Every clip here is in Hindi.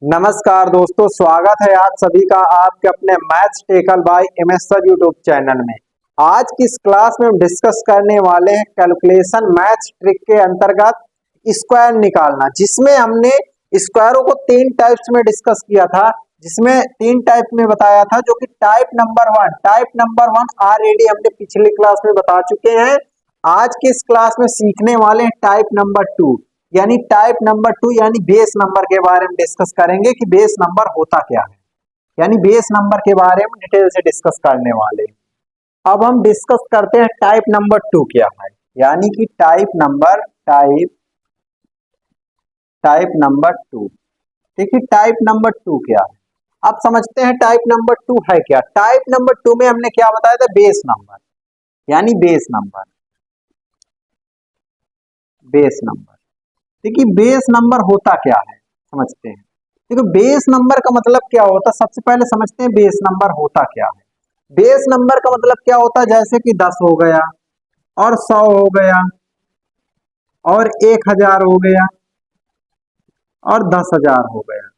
नमस्कार दोस्तों, स्वागत है आप सभी का आपके अपने maths tackle by MS sir YouTube channel में। आज की इस क्लास में हम डिस्कस करने वाले हैं कैलकुलेशन मैथ्स ट्रिक के अंतर्गत स्क्वायर निकालना, जिसमें हमने स्क्वायरों को तीन टाइप्स में डिस्कस किया था, जिसमें तीन टाइप में बताया था, जो कि टाइप नंबर वन ऑलरेडी हमने पिछली क्लास में बता चुके हैं। आज की इस क्लास में सीखने वाले हैं टाइप नंबर टू, यानी टाइप नंबर टू यानी बेस नंबर के बारे में डिस्कस करेंगे कि बेस नंबर होता क्या है, यानी बेस नंबर के बारे में डिटेल से डिस्कस करने वाले हैं। अब हम डिस्कस करते हैं टाइप नंबर टू क्या है, यानी कि टाइप नंबर टू। देखिए टाइप नंबर टू क्या है, अब समझते हैं टाइप नंबर टू है क्या। टाइप नंबर टू में हमने क्या बताया था, बेस नंबर, यानी बेस नंबर। देखिए बेस नंबर होता क्या है समझते हैं। देखो बेस नंबर का मतलब क्या होता है, सबसे पहले समझते हैं बेस नंबर होता क्या है। बेस नंबर का मतलब क्या होता है, जैसे कि 10 हो गया और 100 हो गया और 1000 हो गया और 10,000 हो गया।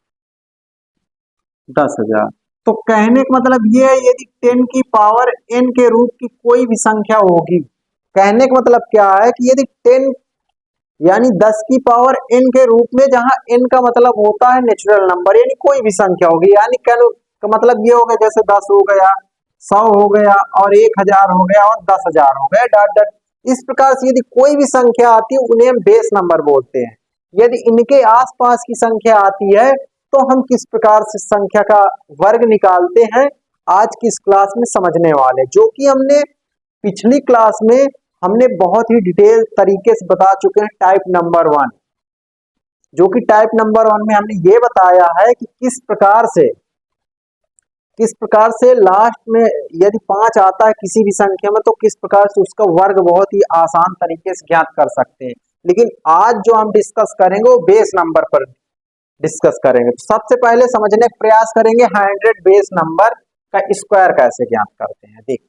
10,000 तो कहने का मतलब ये है, यदि 10 की पावर n के रूप की कोई भी संख्या होगी, कहने का मतलब क्या है कि यदि 10 यानी 10 की पावर n के रूप में, जहां n का मतलब होता है नेचुरल नंबर, यानी कोई भी संख्या होगी, यानी कैल का मतलब ये हो गया, जैसे 10 हो गया, 100 हो गया और 1000 हो गया और 10,000 हो गया, डॉट डॉट। इस प्रकार से यदि कोई भी संख्या आती है उन्हें हम बेस नंबर बोलते हैं। यदि इनके आसपास की संख्या आती है तो हम किस प्रकार से संख्या का वर्ग निकालते हैं, आज की इस क्लास में समझने वाले, जो कि हमने पिछली क्लास में हमने बहुत ही डिटेल तरीके से बता चुके हैं। टाइप नंबर वन, जो कि टाइप नंबर वन में हमने ये बताया है कि किस प्रकार से लास्ट में यदि 5 आता है किसी भी संख्या में, तो किस प्रकार से उसका वर्ग बहुत ही आसान तरीके से ज्ञात कर सकते हैं। लेकिन आज जो हम डिस्कस करेंगे वो बेस नंबर पर डिस्कस करेंगे। तो सबसे पहले समझने का प्रयास करेंगे 100 बेस नंबर का स्क्वायर कैसे ज्ञात करते हैं। देखिए,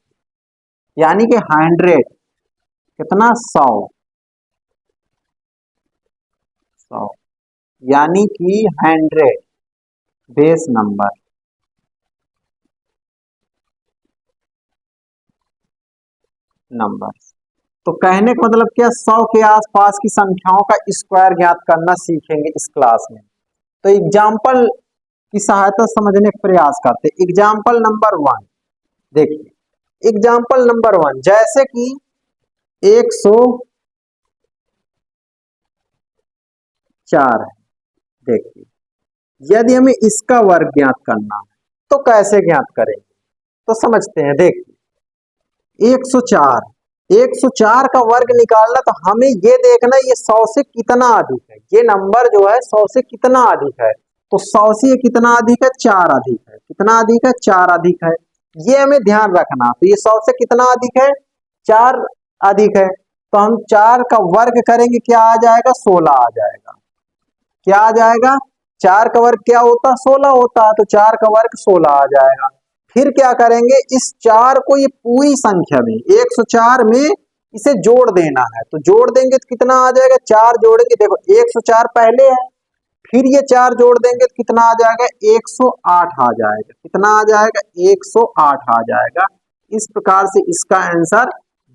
यानी कि 100 कितना, 100 यानी कि 100 बेस नंबर। तो कहने का मतलब क्या, 100 के आसपास की संख्याओं का स्क्वायर ज्ञात करना सीखेंगे इस क्लास में। तो एग्जाम्पल की सहायता समझने का प्रयास करते हैं। एग्जाम्पल नंबर वन, देखिए एग्जाम्पल नंबर वन, जैसे कि 104 है। देखिए यदि हमें इसका वर्ग ज्ञात करना है तो कैसे ज्ञात करेंगे, तो समझते हैं। देखिए 104 का वर्ग निकालना, तो हमें ये देखना ये 100 से कितना अधिक है, ये नंबर जो है 100 से कितना अधिक है। तो 100 से कितना अधिक है, 4 अधिक है। कितना अधिक है, 4 अधिक है, ये हमें ध्यान रखना। तो ये 100 से कितना अधिक है, 4 अधिक है। तो हम 4 का वर्ग करेंगे, क्या आ जाएगा, 16 आ जाएगा। क्या आ जाएगा, 4 का वर्ग क्या होता है, 16 होता है। तो 4 का वर्ग 16 आ जाएगा। फिर क्या करेंगे, इस 4 को ये पूरी संख्या में 104 में इसे जोड़ देना है। तो जोड़ देंगे तो कितना आ जाएगा, 4 जोड़ेंगे, देखो 104 पहले है, फिर ये 4 जोड़ देंगे तो कितना आ जाएगा, 108 आ जाएगा। कितना आ जाएगा, 108 आ जाएगा। इस प्रकार से इसका आंसर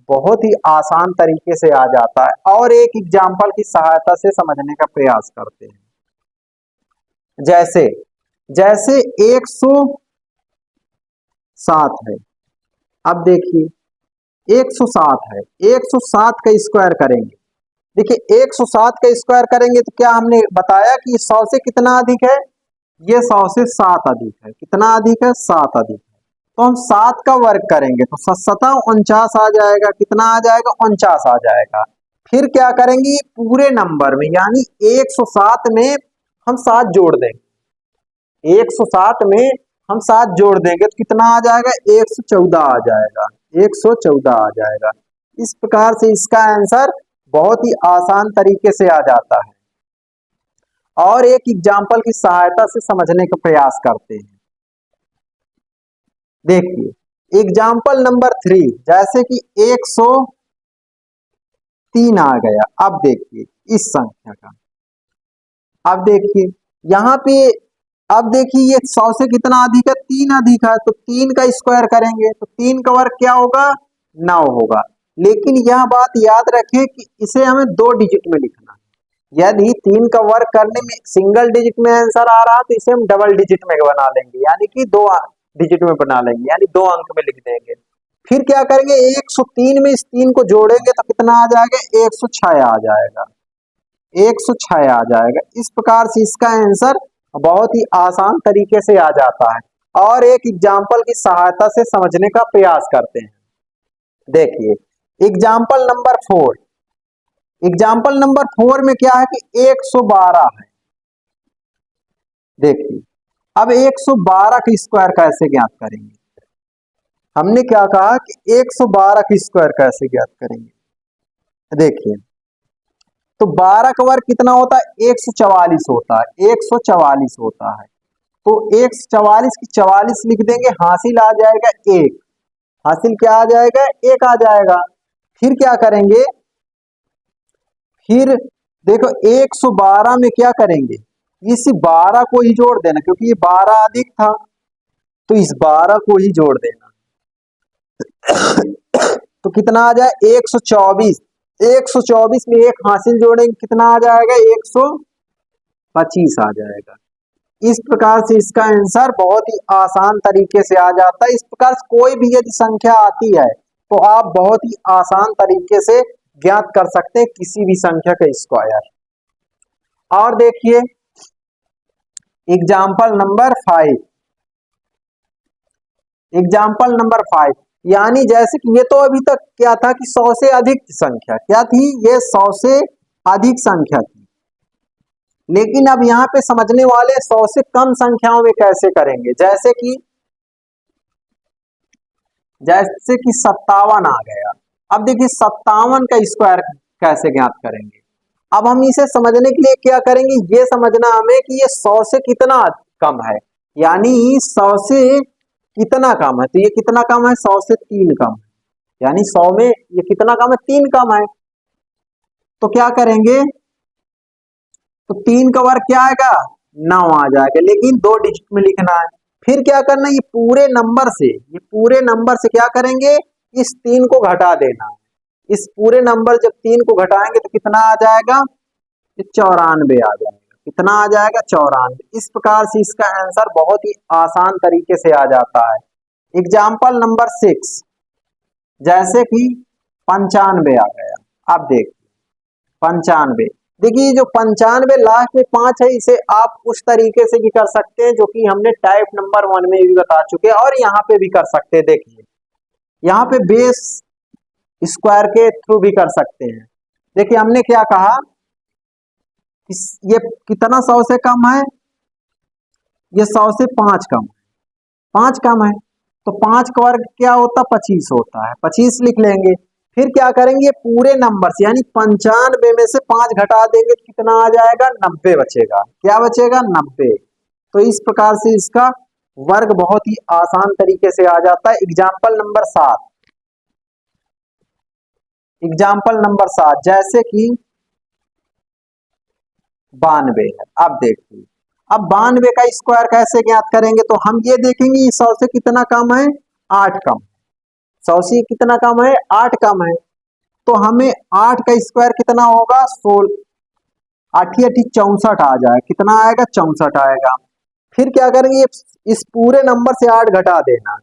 बहुत ही आसान तरीके से आ जाता है। और एक एग्जाम्पल की सहायता से समझने का प्रयास करते हैं। जैसे जैसे 107 है। अब देखिए 107 है, 107 का स्क्वायर करेंगे। देखिए 107 का स्क्वायर करेंगे तो क्या हमने बताया कि 100 से कितना अधिक है, ये 100 से 7 अधिक है। कितना अधिक है, 7 अधिक है। तो हम 7 का वर्ग करेंगे तो 7 49 आ जाएगा। कितना आ जाएगा, 49 आ जाएगा। फिर क्या करेंगे, पूरे नंबर में यानी 107 में हम 7 जोड़ देंगे। 107 में हम 7 जोड़ देंगे तो कितना आ जाएगा, 114 आ जाएगा। 114 आ जाएगा। इस प्रकार से इसका आंसर बहुत ही आसान तरीके से आ जाता है। और एक एग्जाम्पल की सहायता से समझने का प्रयास करते हैं। देखिए एग्जाम्पल नंबर 3, जैसे कि 103 आ गया। अब देखिए इस संख्या का, अब देखिए यहाँ पे अब देखिए ये 100 से कितना अधिक है, 3 अधिक है, तो 3 का स्क्वायर करेंगे तो 3 का वर्ग क्या होगा, 9 होगा। लेकिन यह बात याद रखें कि इसे हमें 2 डिजिट में लिखना है। यदि 3 का वर्ग करने में सिंगल डिजिट में आंसर आ रहा तो इसे हम डबल डिजिट में बना लेंगे, यानी कि 2 डिजिट में बना लेंगे, यानी 2 अंक में लिख देंगे। फिर क्या करेंगे, 103 में इस 3 को जोड़ेंगे तो कितना आ जाएगा, 106 आ जाएगा, 106 आ जाएगा। इस प्रकार से इसका आंसर बहुत ही आसान तरीके से आ जाता है। और एक एग्जाम्पल की सहायता से समझने का प्रयास करते हैं। देखिए एग्जाम्पल नंबर 4, एग्जाम्पल नंबर 4 में क्या है कि 112 है। देखिए अब 112 का स्क्वायर कैसे ज्ञात करेंगे, हमने क्या कहा कि 112 का स्क्वायर कैसे ज्ञात करेंगे। देखिए तो 12 का वर्ग कितना होता है, 144 होता है, 144 होता है। तो 144 की 44 लिख देंगे, हासिल आ जाएगा 1, हासिल क्या आ जाएगा, 1 आ जाएगा। फिर क्या करेंगे, फिर देखो 112 में क्या करेंगे, इस 12 को ही जोड़ देना, क्योंकि ये 12 अधिक था तो इस 12 को ही जोड़ देना। तो कितना आ जाए, 124, 124 में 1 हासिल जोड़ेंगे कितना आ जाएगा, 125 आ जाएगा। इस प्रकार से इसका आंसर बहुत ही आसान तरीके से आ जाता है। इस प्रकार से कोई भी यदि संख्या आती है तो आप बहुत ही आसान तरीके से ज्ञात कर सकते हैं किसी भी संख्या का स्क्वायर। और देखिए एग्जाम्पल नंबर 5, एग्जाम्पल नंबर 5, यानी जैसे कि ये तो अभी तक क्या था कि 100 से अधिक संख्या क्या थी, ये 100 से अधिक संख्या थी। लेकिन अब यहाँ पे समझने वाले 100 से कम संख्याओं में कैसे करेंगे, जैसे कि 57 आ गया। अब देखिए 57 का स्क्वायर कैसे ज्ञात करेंगे। अब हम इसे समझने के लिए क्या करेंगे, ये समझना हमें कि ये 100 से कितना कम है, यानी 100 से कितना कम है, तो ये कितना कम है, 100 से 3 कम है, यानी 100 में ये कितना कम है, 3 कम है। तो क्या करेंगे, तो 3 का वर्ग क्या आएगा, 9 आ जाएगा, लेकिन 2 डिजिट में लिखना है। फिर क्या करना है, ये पूरे नंबर से, ये पूरे नंबर से क्या करेंगे, इस 3 को घटा देना है। इस पूरे नंबर जब 3 को घटाएंगे तो कितना आ जाएगा, 94 आ जाएगा। कितना आ जाएगा, 94। इस प्रकार से इसका आंसर बहुत ही आसान तरीके से आ जाता है। एग्जाम्पल नंबर 6, जैसे कि 95 आ गया। अब देखिए 95, देखिए जो 95 लास्ट में 5 है, इसे आप उस तरीके से भी कर सकते हैं जो कि हमने टाइप नंबर 1 में भी बता चुके हैं, और यहाँ पे भी कर सकते हैं। देखिए यहाँ पे बेस स्क्वायर के थ्रू भी कर सकते हैं। देखिए हमने क्या कहा, ये कितना 100 से कम है, ये 100 से 5 कम है, 5 कम है, तो 5 का वर्ग क्या होता है, 25 होता है, 25 लिख लेंगे। फिर क्या करेंगे, पूरे नंबर से यानी 95 में से 5 घटा देंगे तो कितना आ जाएगा, 90 बचेगा। क्या बचेगा, 90। तो इस प्रकार से इसका वर्ग बहुत ही आसान तरीके से आ जाता है। एग्जाम्पल नंबर 7, एग्जाम्पल नंबर 7 जैसे कि 92 है। अब देखिए अब 92 का स्क्वायर कैसे ज्ञात करेंगे, तो हम ये देखेंगे 100 से कितना कम है, 8 कम, 100 से कितना कम है, 8 कम है। तो हमें 8 का स्क्वायर कितना होगा, 16, 8 8 64 आ जाएगा, कितना आएगा, 64 आएगा। फिर क्या करेंगे, इस पूरे नंबर से 8 घटा देना,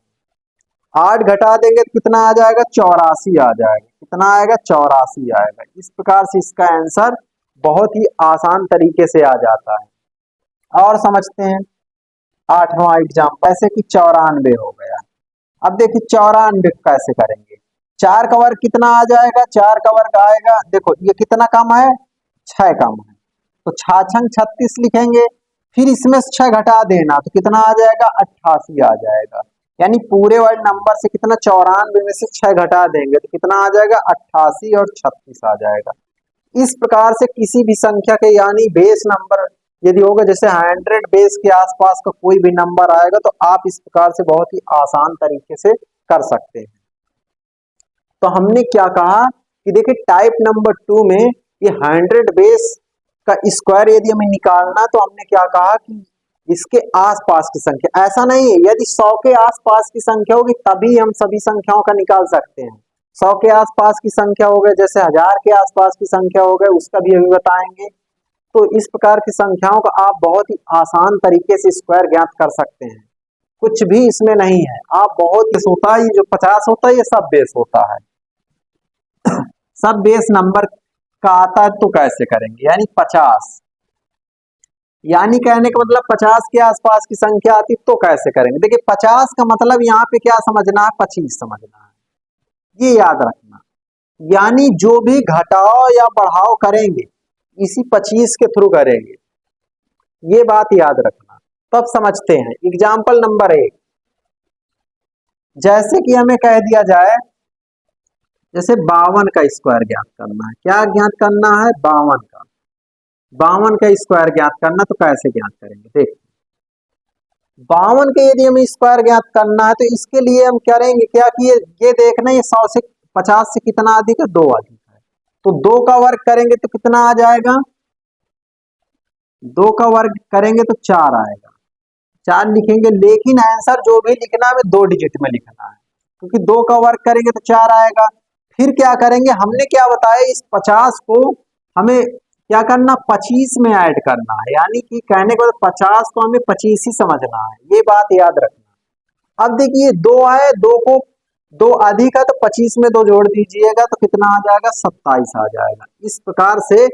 8 घटा देंगे तो कितना आ जाएगा, 84 आ जाएगा। कितना आएगा, 84 आएगा। इस प्रकार से इसका आंसर बहुत ही आसान तरीके से आ जाता है। और समझते हैं 8वां एग्जाम्पल, ऐसे कि 94 हो गया। अब देखिए 94 कैसे करेंगे, 4 का वर्ग कितना आ जाएगा, 4 का वर्ग आएगा, देखो ये कितना कम है, 6 कम है, तो 6 36 लिखेंगे। फिर इसमें से 6 घटा देना तो कितना आ जाएगा, 88 आ जाएगा। यानी पूरे वर्ड नंबर से कितना, 94 में से 6 घटा देंगे तो कितना आ जाएगा, 88 और 36 आ जाएगा। इस प्रकार से किसी भी संख्या के यानी बेस नंबर यदि होगा, जैसे 100 बेस के आसपास का कोई भी नंबर आएगा, तो आप इस प्रकार से बहुत ही आसान तरीके से कर सकते हैं। तो हमने क्या कहा कि देखिए टाइप नंबर 2 में ये 100 बेस का स्क्वायर यदि हमें निकालना, तो हमने क्या कहा कि इसके आसपास की संख्या, ऐसा नहीं है, यदि 100 के आसपास की संख्या होगी तभी हम सभी संख्याओं का निकाल सकते हैं। 100 के आसपास की संख्या हो गए, जैसे 1000 के आसपास की संख्या हो गए, उसका भी अभी बताएंगे। तो इस प्रकार की संख्याओं का आप बहुत ही आसान तरीके से स्क्वायर ज्ञात कर सकते हैं, कुछ भी इसमें नहीं है। आप बहुत बेस होता है, ये जो 50 होता है ये सब बेस होता है, सब बेस नंबर का आता है। तो कैसे करेंगे, यानी 50, यानी कहने का मतलब 50 के आसपास की संख्या आती तो कैसे करेंगे। देखिए 50 का मतलब यहाँ पे क्या समझना है, 25 समझना है, ये याद रखना। यानी जो भी घटाओ या बढ़ाओ करेंगे इसी 25 के थ्रू करेंगे, ये बात याद रखना। तब समझते हैं। एग्जाम्पल नंबर 1, जैसे कि हमें कह दिया जाए, जैसे 52 का स्क्वायर ज्ञात करना है। क्या ज्ञात करना है, 52 का स्क्वायर ज्ञात करना। तो कैसे ज्ञात करेंगे, देख 52 के यदि हमें स्क्वायर ज्ञात करना है तो इसके लिए हम करेंगे क्या कि ये देखना, ये 100 से 50 से कितना अधिक है, 2 अधिक है। तो 2 का वर्ग करेंगे तो कितना आ जाएगा, 2 का वर्ग करेंगे तो 4 आएगा, 4 लिखेंगे। लेकिन आंसर जो भी लिखना है 2 डिजिट में लिखना है, क्योंकि 2 का वर्ग करेंगे तो 4 आएगा। फिर क्या करेंगे, हमने क्या बताया, इस 50 को हमें क्या करना, 25 में ऐड करना है। यानी कि कहने के बाद 50 को हमें 25 ही समझना है, ये बात याद रखना। अब देखिए 2 है, 2 को 2 अधिक है तो 25 में 2 जोड़ दीजिएगा तो कितना आ जाएगा, 27 आ जाएगा। इस प्रकार से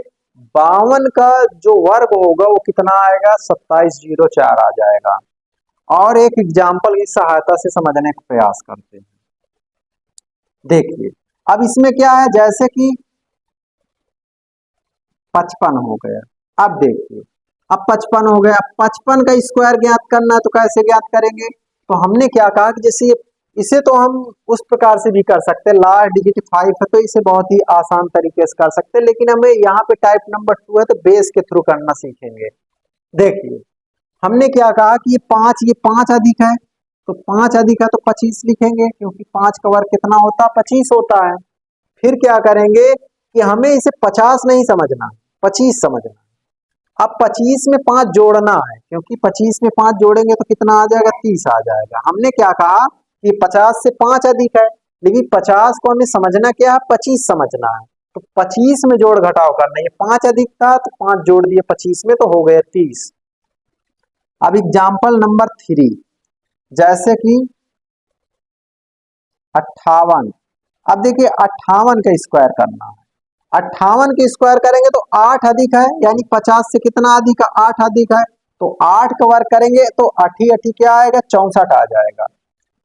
52 का जो वर्ग होगा वो कितना आएगा, 2704 आ जाएगा। और एक एग्जाम्पल की सहायता से समझने का प्रयास करते हैं। देखिए अब इसमें क्या है, जैसे कि 55 हो गया। अब देखिए अब 55 हो गया, 55 का स्क्वायर ज्ञात करना है तो कैसे ज्ञात करेंगे। तो हमने क्या कहा कि जैसे इसे तो हम उस प्रकार से भी कर सकते हैं, लास्ट डिजिट 5 है तो इसे बहुत ही आसान तरीके से कर सकते हैं, लेकिन हमें यहाँ पे टाइप नंबर 2 है तो बेस के थ्रू करना सीखेंगे। देखिए हमने क्या कहा कि ये 5 अधिक है, तो 5 अधिक है तो 25 लिखेंगे, क्योंकि 5 का वर्ग कितना होता है, 25 होता है। फिर क्या करेंगे कि हमें इसे 50 नहीं समझना, 25 समझना। अब 25 में 5 जोड़ना है, क्योंकि 25 में 5 जोड़ेंगे तो कितना आ जाएगा, 30 आ जाएगा। हमने क्या कहा कि 50 से 5 अधिक है, लेकिन 50 को हमें समझना क्या है, 25 समझना है। तो 25 में जोड़ घटाव करना है, ये 5 अधिक था तो 5 जोड़ दिए 25 में तो हो गए 30। अब एग्जाम्पल नंबर 3, जैसे कि 58। अब देखिए 58 का स्क्वायर करना है, 58 के स्क्वायर करेंगे तो 8 अधिक है, यानी 50 से कितना अधिक है, 8 अधिक है। तो 8 का वर्ग करेंगे तो 8 8 क्या आएगा, 64 आ जाएगा।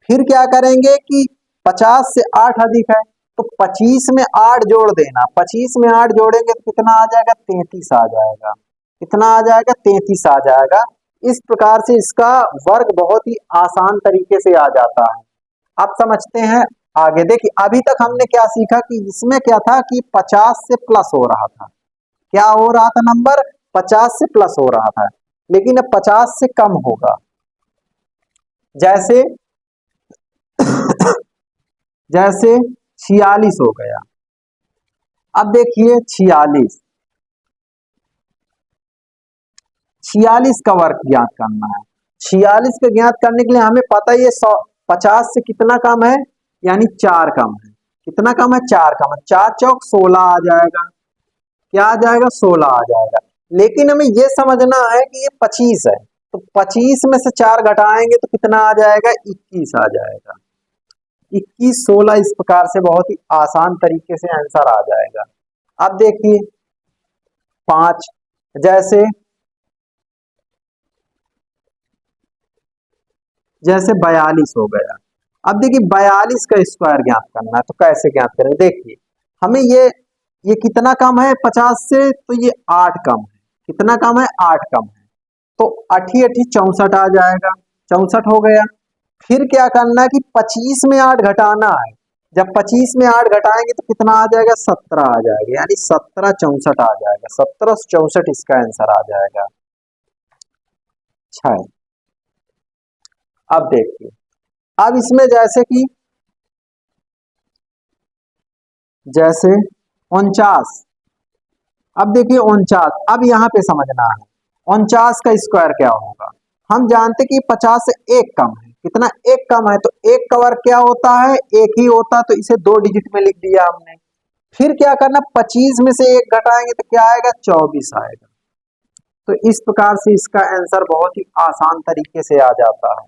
फिर क्या करेंगे कि 50 से 8 अधिक है तो 25 में 8 जोड़ देना, 25 में 8 जोड़ेंगे तो कितना आ जाएगा, 33 आ जाएगा। कितना आ जाएगा, 33 आ जाएगा। इस प्रकार से इसका वर्ग बहुत ही आसान तरीके से आ जाता है। अब समझते हैं आगे। देखिए अभी तक हमने क्या सीखा कि इसमें क्या था कि 50 से प्लस हो रहा था, क्या हो रहा था, नंबर 50 से प्लस हो रहा था, लेकिन अब 50 से कम होगा। जैसे जैसे 46 हो गया। अब देखिए 46, 46 का वर्ग ज्ञात करना है। 46 का ज्ञात करने के लिए हमें पता ही है 50 से कितना कम है, यानी 4 कम है। कितना कम है, 4 कम है। 4 चौक 16 आ जाएगा, क्या आ जाएगा, 16 आ जाएगा। लेकिन हमें यह समझना है कि ये 25 है, तो 25 में से 4 घटाएंगे तो कितना आ जाएगा, 21 आ जाएगा। 21 16 इस प्रकार से बहुत ही आसान तरीके से आंसर आ जाएगा। अब देखिए 5, जैसे जैसे 42 हो गया। अब देखिए 42 का स्क्वायर ज्ञात करना है तो कैसे ज्ञात करेंगे। देखिए हमें ये कितना कम है 50 से, तो ये 8 कम है। कितना कम है, 8 कम है। तो 8 8 64 आ जाएगा, 64 हो गया। फिर क्या करना है कि 25 में 8 घटाना है। जब 25 में 8 घटाएंगे तो कितना आ जाएगा, 17 आ जाएगा, यानी 17 64 आ जाएगा। 17 64 इसका आंसर आ जाएगा। 6। अब देखिए अब इसमें जैसे 49। अब देखिए 49, अब यहाँ पे समझना है 49 का स्क्वायर क्या होगा। हम जानते कि 50 से एक कम है, कितना एक कम है, तो एक का वर्ग क्या होता है, एक ही होता है, तो इसे 2 डिजिट में लिख दिया हमने। फिर क्या करना, 25 में से एक घटाएंगे तो क्या आएगा, 24 आएगा। तो इस प्रकार से इसका आंसर बहुत ही आसान तरीके से आ जाता है।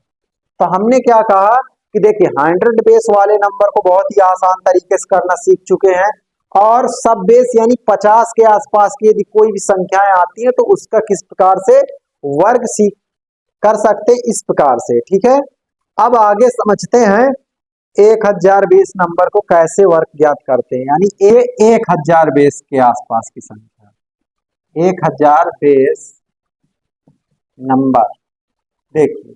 तो हमने क्या कहा कि देखिए 100 बेस वाले नंबर को बहुत ही आसान तरीके से करना सीख चुके हैं, और सब बेस यानी 50 के आसपास की यदि कोई भी संख्याएं आती है तो उसका किस प्रकार से वर्ग सीख कर सकते हैं, इस प्रकार से। ठीक है, अब आगे समझते हैं 1000 बेस नंबर को कैसे वर्ग ज्ञात करते हैं, यानी 1000 बेस के आसपास की संख्या, 1000 बेस नंबर। देखिए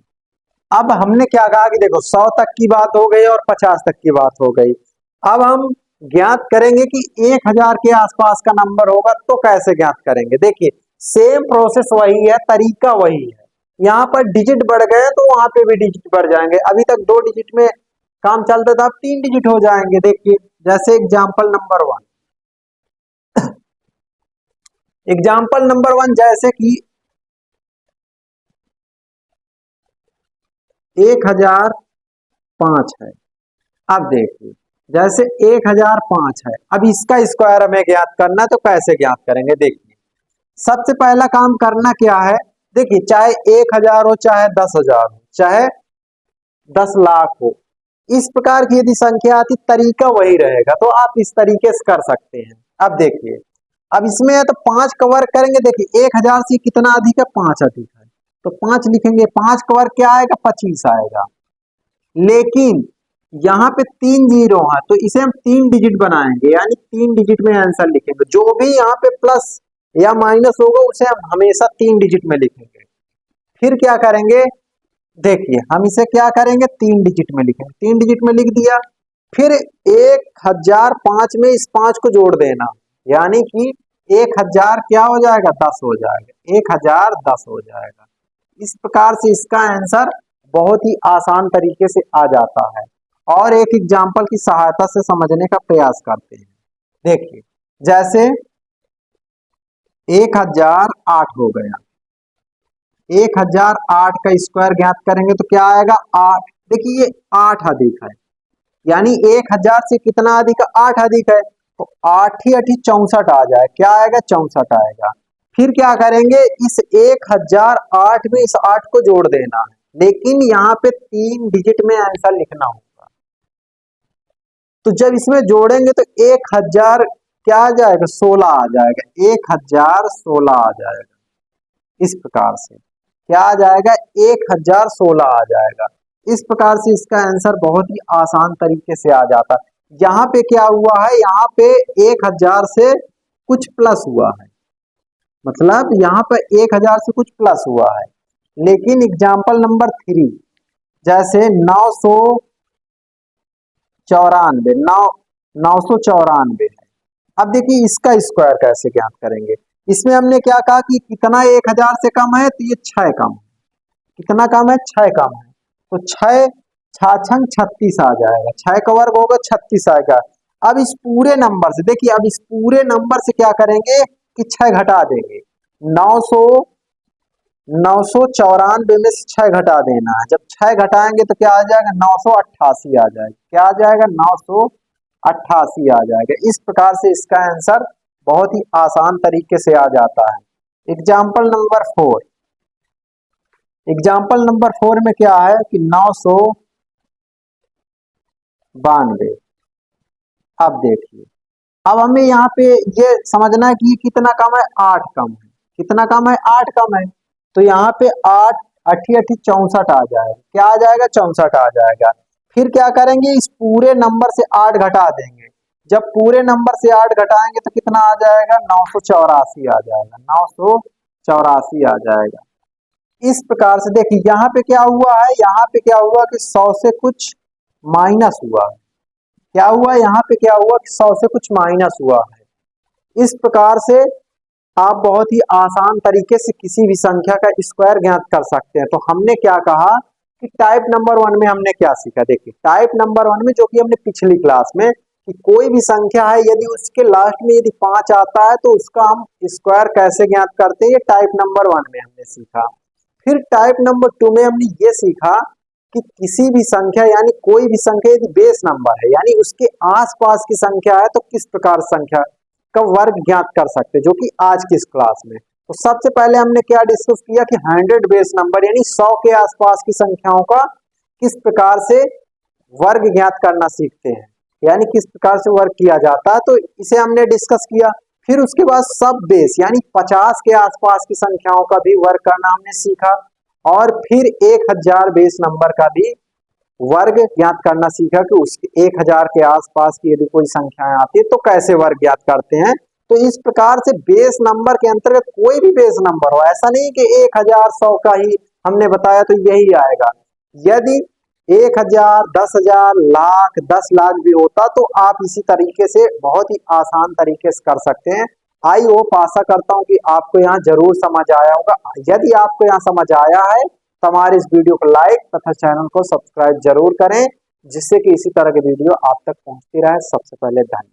अब हमने क्या कहा कि देखो 100 तक की बात हो गई और 50 तक की बात हो गई। अब हम ज्ञात करेंगे कि 1000 के आसपास का नंबर होगा तो कैसे ज्ञात करेंगे। देखिए सेम प्रोसेस वही है, तरीका वही है। यहाँ पर डिजिट बढ़ गए तो वहां पे भी डिजिट बढ़ जाएंगे। अभी तक 2 डिजिट में काम चलता था, अब 3 डिजिट हो जाएंगे। देखिए जैसे एग्जाम्पल नंबर 1, एग्जाम्पल नंबर 1 जैसे कि 1005 है। अब देखिए जैसे 1005 है, अब इसका स्क्वायर हमें ज्ञात करना है, तो कैसे ज्ञात करेंगे। देखिए सबसे पहला काम करना क्या है, देखिए चाहे 1000 हो, चाहे 10,000 हो, चाहे 10 लाख हो, इस प्रकार की यदि संख्या आती तरीका वही रहेगा, तो आप इस तरीके से कर सकते हैं। अब देखिए अब इसमें है तो 5 का वर्ग करेंगे। देखिए 1000 से कितना अधिक है, 5 अधिक है, तो 5 लिखेंगे। 5 का वर्ग क्या आएगा, 25 आएगा। लेकिन यहाँ पे 3 जीरो है तो इसे हम 3 डिजिट बनाएंगे, यानी 3 डिजिट में आंसर लिखेंगे। जो भी यहाँ पे प्लस या माइनस होगा उसे हम हमेशा 3 डिजिट में लिखेंगे। फिर क्या करेंगे, देखिए हम इसे क्या करेंगे, 3 डिजिट में लिखेंगे। 3 डिजिट में लिख दिया, फिर 1005 में इस 5 को जोड़ देना, यानी कि 1000 क्या हो जाएगा, 10 हो जाएगा। 1000 10 हो जाएगा। इस प्रकार से इसका आंसर बहुत ही आसान तरीके से आ जाता है। और एक एग्जाम्पल की सहायता से समझने का प्रयास करते हैं। देखिए जैसे 1008 हो गया, 1008 का स्क्वायर ज्ञात करेंगे तो क्या आएगा, 8। देखिए ये 8 अधिक है, यानी 1000 से कितना अधिक है, 8 अधिक है, तो 8 ही 8 64 आ जाए, क्या आएगा, 64 आएगा। फिर क्या करेंगे, इस 1008 में इस 8 को जोड़ देना है, लेकिन यहाँ पे 3 डिजिट में आंसर लिखना होगा। तो जब इसमें जोड़ेंगे तो 1000 क्या आ जाएगा, 16 आ जाएगा। 1016 आ जाएगा। इस प्रकार से क्या आ जाएगा, 1016 आ जाएगा। इस प्रकार से इसका आंसर बहुत ही आसान तरीके से आ जाता है। यहाँ पे क्या हुआ है, यहाँ पे 1000 से कुछ प्लस हुआ है, मतलब यहाँ पे 1000 से कुछ प्लस हुआ है। लेकिन एग्जाम्पल नंबर 3 जैसे 994, 994 है। अब देखिए इसका स्क्वायर कैसे ज्ञात करेंगे। इसमें हमने क्या कहा कि कितना 1000 से कम है, तो ये 6 कम है। कितना कम है, 6 कम है, तो 6 छाछंग 36 आ जाएगा। 6 का वर्ग होगा 36 आएगा। अब इस पूरे नंबर से देखिए, अब इस पूरे नंबर से क्या करेंगे कि 6 घटा देंगे। 900 994 में से 6 घटा देना है। जब 6 घटाएंगे तो क्या आ जाएगा, 988 आ जाएगा। क्या आ जाएगा, 988 आ जाएगा। इस प्रकार से इसका आंसर बहुत ही आसान तरीके से आ जाता है। एग्जाम्पल नंबर 4, एग्जाम्पल नंबर 4 में क्या है कि 992। अब देखिए अब हमें यहाँ पे ये समझना है कि ये कितना कम है, 8 कम है। कितना कम है, 8 कम है, तो यहाँ पे 8 अठी अठी 64 आ जाएगा। क्या आ जाएगा, 64 आ जाएगा। फिर क्या करेंगे, इस पूरे नंबर से 8 घटा देंगे। जब पूरे नंबर से 8 घटाएंगे तो कितना आ जाएगा, 984 आ जाएगा। 984 आ जाएगा। इस प्रकार से देखिए यहाँ पे क्या हुआ है, यहाँ पे क्या हुआ कि 100 से कुछ माइनस हुआ है। क्या हुआ, यहाँ पे क्या हुआ कि 100 से कुछ माइनस हुआ है। इस प्रकार से आप बहुत ही आसान तरीके से किसी भी संख्या का स्क्वायर ज्ञात कर सकते हैं। तो हमने क्या कहा कि टाइप नंबर 1 में हमने क्या सीखा। देखिए टाइप नंबर 1 में, जो कि हमने पिछली क्लास में, कि कोई भी संख्या है यदि उसके लास्ट में यदि 5 आता है तो उसका हम स्क्वायर कैसे ज्ञात करते हैं, ये टाइप नंबर 1 में हमने सीखा। फिर टाइप नंबर 2 में हमने ये सीखा कि किसी भी संख्या यानी कोई भी संख्या यदि बेस नंबर है यानी उसके आसपास की संख्या है तो किस प्रकार संख्या का वर्ग ज्ञात कर सकते, जो कि आज की इस क्लास में। तो सबसे पहले हमने क्या डिस्कस किया कि 100 बेस नंबर यानी 100 के आसपास की संख्याओं का किस प्रकार से वर्ग ज्ञात करना सीखते हैं, यानी किस प्रकार से वर्ग किया जाता है, तो इसे हमने डिस्कस किया। फिर उसके बाद सब बेस यानी 50 के आसपास की संख्याओं का भी वर्ग करना हमने सीखा, और फिर 1000 बेस नंबर का भी वर्ग ज्ञात करना सीखा कि उसके 1000 के आसपास की यदि कोई संख्याएं आती है तो कैसे वर्ग ज्ञात करते हैं। तो इस प्रकार से बेस नंबर के अंतर्गत कोई भी बेस नंबर हो, ऐसा नहीं कि 1000 100 का ही हमने बताया तो यही आएगा। यदि 1000 10,000 लाख 10 लाख भी होता तो आप इसी तरीके से बहुत ही आसान तरीके से कर सकते हैं। आई होप आशा करता हूं कि आपको यहाँ जरूर समझ आया होगा। यदि आपको यहाँ समझ आया है तो हमारे इस वीडियो को लाइक तथा चैनल को सब्सक्राइब जरूर करें, जिससे कि इसी तरह की वीडियो आप तक पहुंचती रहे। सबसे पहले धन्यवाद।